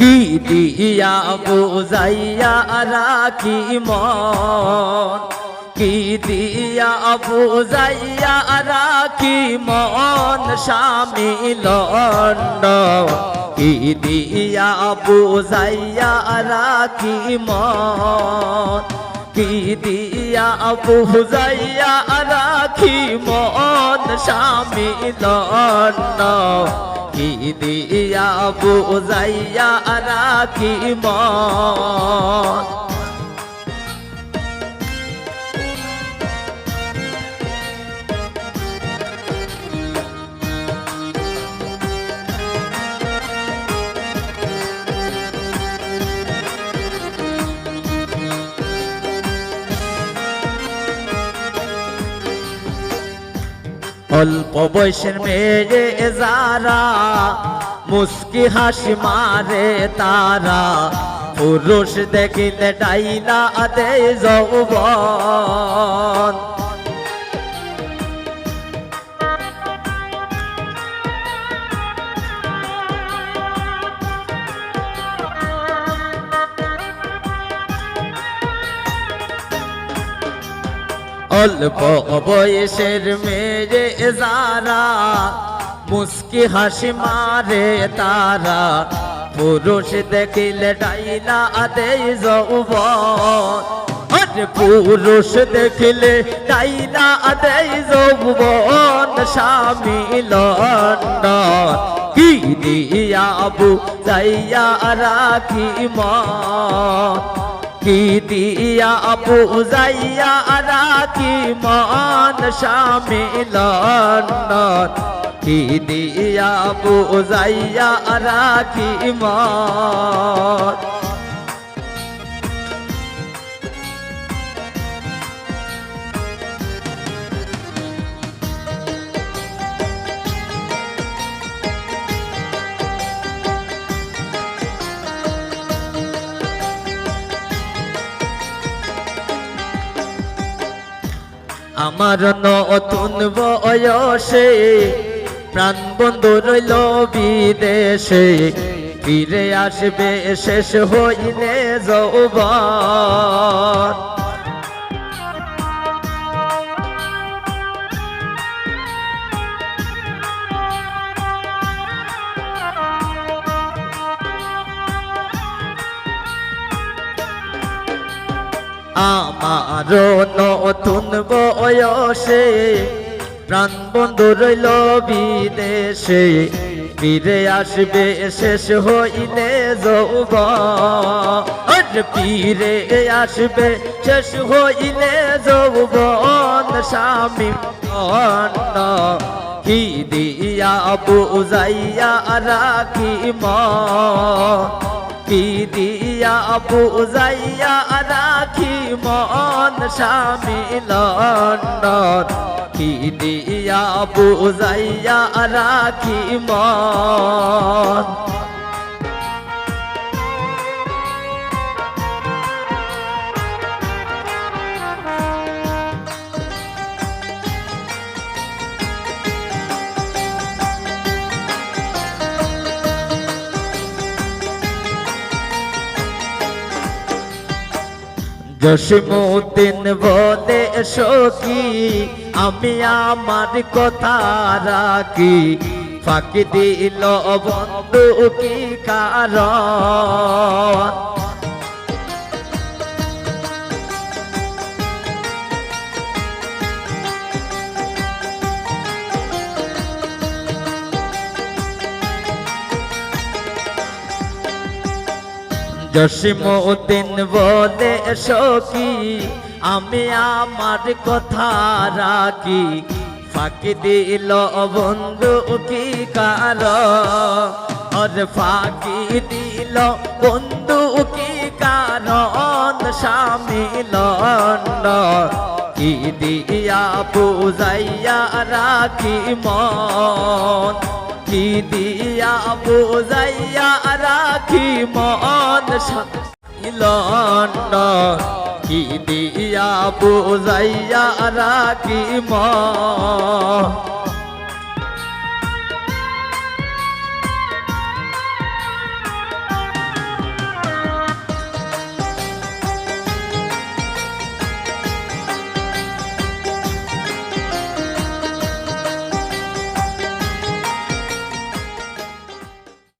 কি দিয়া বুঝাইয়া রাখি মন, কি দিয়া বুঝাইয়া রাখি মন স্বামী লন্ড, কি দিয়া বুঝাইয়া রাখি মন, কি দিয়া বুঝাইয়া রাখি মন স্বামী লন্ড, কি দিয়া বুঝাইয়া রাখি মন। অল্প বয়সের মেয়ে যারা মুস্কি হাসি মারে তারা, পুরুষ দেখিলে ডাইলা দেয় যৌবন। অল্প বয়সের মেয়ে যারা মুস্কি হাসি মারে তারা, পুরুষ দেখিলে ডাইলা দেয় যৌবন। আরে পুরুষ দেখিলে ডাইলা দেয় যৌবন স্বামী লন্ড, কি দিয়া বুঝাইয়া রাখি মন, কি দিয়া বুঝাইয়া রাখি মন স্বামী লন্ড, কি দিয়া বুঝাইয়া রাখি মন। আমার নতুন বয়সে প্রাণ বন্ধু রইল বিদেশে, ফিরে আসবে শেষ হইলে যৌবন। আমার নতুন বয়সে প্রাণ বন্ধু রইল বিদেশে, ফিরে আসবে শেষ হইলে যৌবন। ফিরে আসবে শেষ হইলে যৌবন স্বামী লন্ড, কি দিয়া বুঝাইয়া রাখি মন, কি দিয়া বুঝাইয়া রাখি মন স্বামী লন্ড, কি দিয়া বুঝাইয়া রাখি মন। জসিমউদ্দিন বলে সখী আমি আমার কথা রাখি, ফাঁকি দিল বন্ধু কি কারণ। জসিমউদ্দিন বলে সখী আমি আমার কথা রাখি, ফাঁকি দিল বন্ধু কি কারণ। আর ফাঁকি দিল বন্ধু কি কারণ স্বামী লন্ড, কি দিয়া বুঝাইয়া রাখি মন, কি দিয়া বুঝাইয়া রাখি মন স্বামী লন্ড, কি দিয়া বুঝাইয়া রাখি মন।